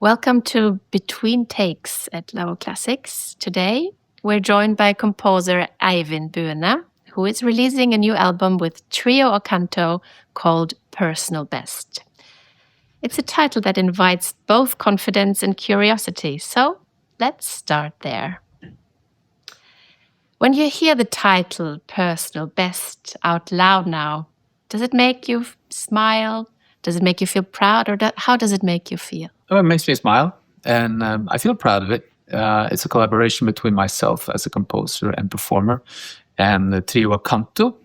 Welcome to Between Takes at LAWO Classics. Today, we're joined by composer Eivind Buene, who is releasing a new album with trio Accanto called Personal Best. It's a title that invites both confidence and curiosity, so let's start there. When you hear the title Personal Best out loud now, does it make you smile? Does it make you feel proud, or how does it make you feel? Oh, it makes me smile, and I feel proud of it. It's a collaboration between myself as a composer and performer and the trio Accanto.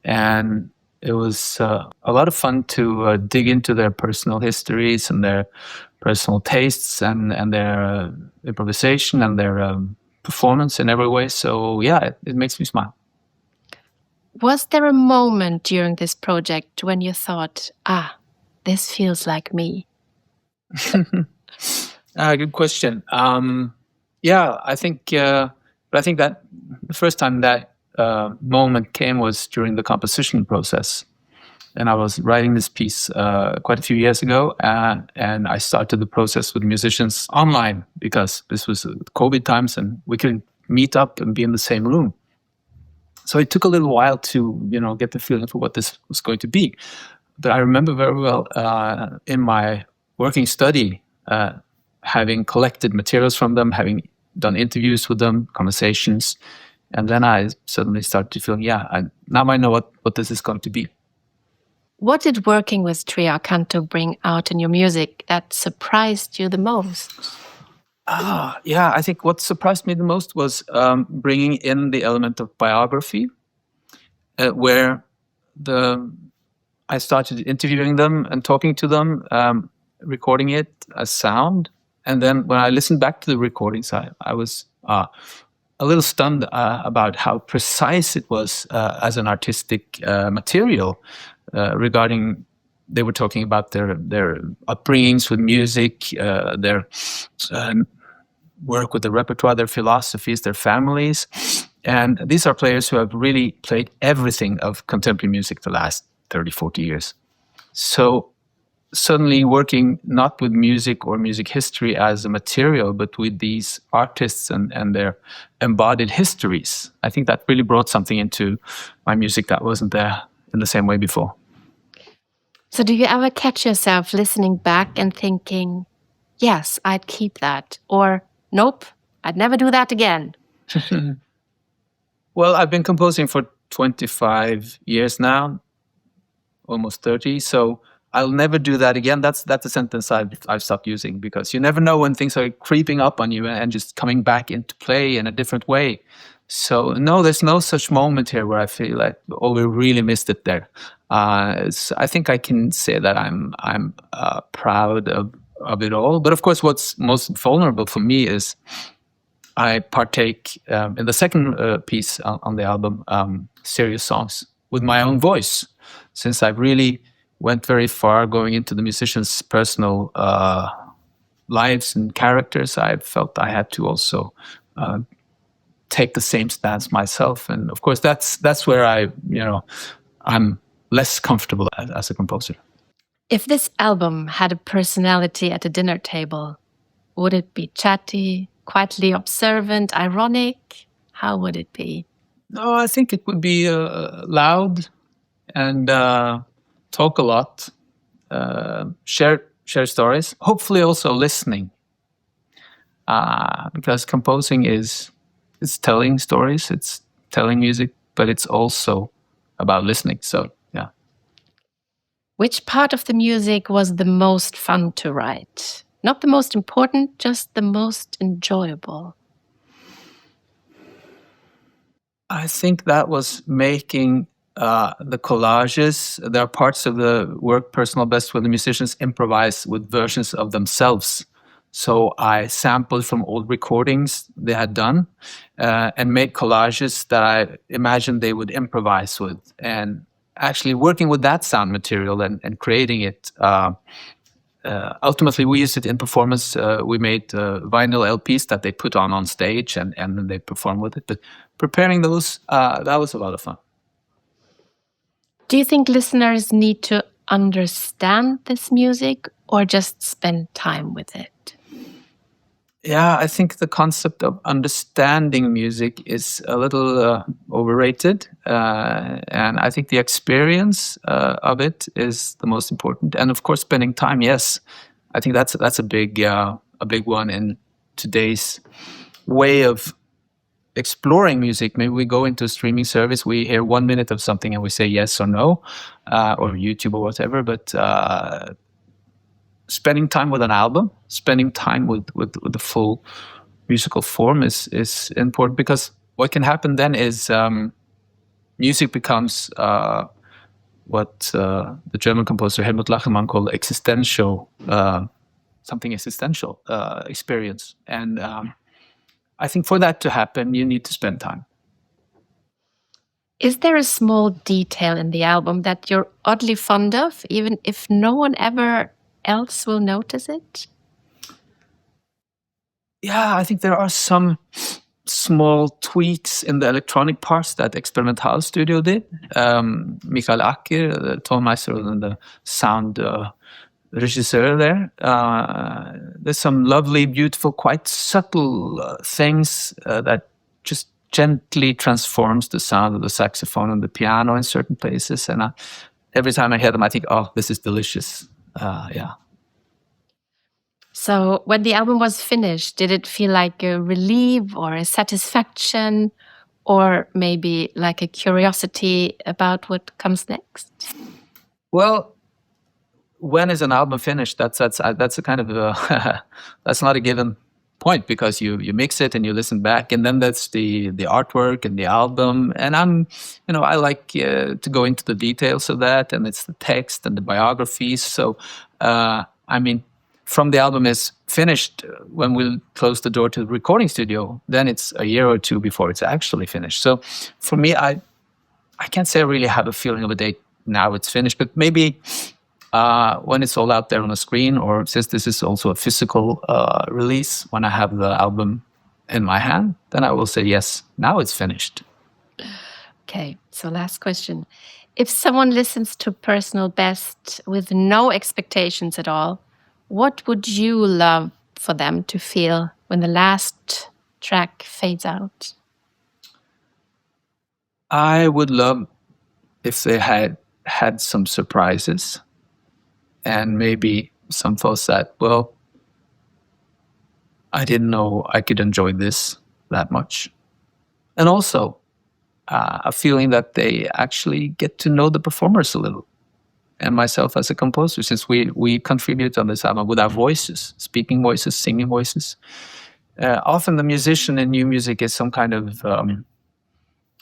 And it was a lot of fun to dig into their personal histories and their personal tastes and their improvisation and their performance in every way. So, yeah, it makes me smile. Was there a moment during this project when you thought, this feels like me? Good question. I think that the first time that moment came was during the composition process. And I was writing this piece quite a few years ago, and I started the process with musicians online because this was COVID times and we couldn't meet up and be in the same room. So it took a little while to, get the feeling for what this was going to be. But I remember very well in my working study, having collected materials from them, having done interviews with them, conversations, and then I suddenly started to feel, now I know what this is going to be. What did working with Trio Accanto bring out in your music that surprised you the most? I think what surprised me the most was bringing in the element of biography, where I started interviewing them and talking to them, recording it as sound. And then when I listened back to the recordings, I was a little stunned about how precise it was as an artistic material regarding. They were talking about their upbringings with music, their work with the repertoire, their philosophies, their families. And these are players who have really played everything of contemporary music the last 30, 40 years. So suddenly working not with music or music history as a material, but with these artists and their embodied histories, I think that really brought something into my music that wasn't there in the same way before. So do you ever catch yourself listening back and thinking, yes, I'd keep that, or nope, I'd never do that again? Well, I've been composing for 25 years now, almost 30, so I'll never do that again. That's a sentence I've stopped using, because you never know when things are creeping up on you and just coming back into play in a different way. So no, there's no such moment here where I feel like, we really missed it there. I think I can say that I'm proud of it all. But of course, what's most vulnerable for me is I partake in the second piece on the album, Serious Songs, with my own voice, since I really went very far going into the musicians' personal lives and characters. I felt I had to also take the same stance myself, and of course that's where I'm less comfortable as a composer. If this album had a personality at a dinner table, would it be chatty, quietly observant, ironic? How would it be? No, I think it would be loud and talk a lot, share stories, hopefully also listening, because composing it's telling stories, it's telling music, but it's also about listening. So, yeah. Which part of the music was the most fun to write? Not the most important, just the most enjoyable. I think that was making the collages. There are parts of the work Personal Best where the musicians improvise with versions of themselves. So I sampled from old recordings they had done and made collages that I imagined they would improvise with. And actually working with that sound material and creating it, ultimately we used it in performance. We made vinyl LPs that they put on stage and then they perform with it. But preparing those, that was a lot of fun. Do you think listeners need to understand this music or just spend time with it? Yeah, I think the concept of understanding music is a little overrated, and I think the experience of it is the most important. And of course, spending time. Yes, I think that's a big one in today's way of exploring music. Maybe we go into a streaming service, we hear 1 minute of something, and we say yes or no, or YouTube or whatever. But spending time with an album, spending time with the full musical form is important, because what can happen then is music becomes what the German composer Helmut Lachenmann called something existential experience. And I think for that to happen, you need to spend time. Is there a small detail in the album that you're oddly fond of, even if no one ever else will notice it? Yeah, I think there are some small tweaks in the electronic parts that Experimentalstudio did. Michael Acker, the tonmeister and the sound regisseur there. There's some lovely, beautiful, quite subtle things that just gently transforms the sound of the saxophone and the piano in certain places. And every time I hear them, I think, oh, this is delicious. Yeah. So when the album was finished, did it feel like a relief or a satisfaction, or maybe like a curiosity about what comes next? Well, when is an album finished? That's a kind of that's not a given point, because you mix it and you listen back, and then that's the artwork and the album. And I like to go into the details of that, and it's the text and the biographies. So from the album is finished, when we'll close the door to the recording studio, then it's a year or two before it's actually finished. So for me, I can't say I really have a feeling of a date now it's finished, but maybe when it's all out there on the screen, or since this is also a physical release, when I have the album in my hand, then I will say, yes, now it's finished. Okay, so last question. If someone listens to Personal Best with no expectations at all, what would you love for them to feel when the last track fades out? I would love if they had some surprises, and maybe some thoughts that, well, I didn't know I could enjoy this that much. And also a feeling that they actually get to know the performers a little, and myself as a composer, since we contribute on this album with our voices, speaking voices, singing voices. Often the musician in new music is some kind of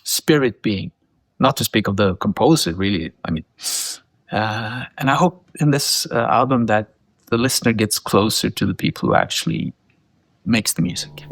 spirit being, not to speak of the composer, really. And I hope in this album that the listener gets closer to the people who actually makes the music.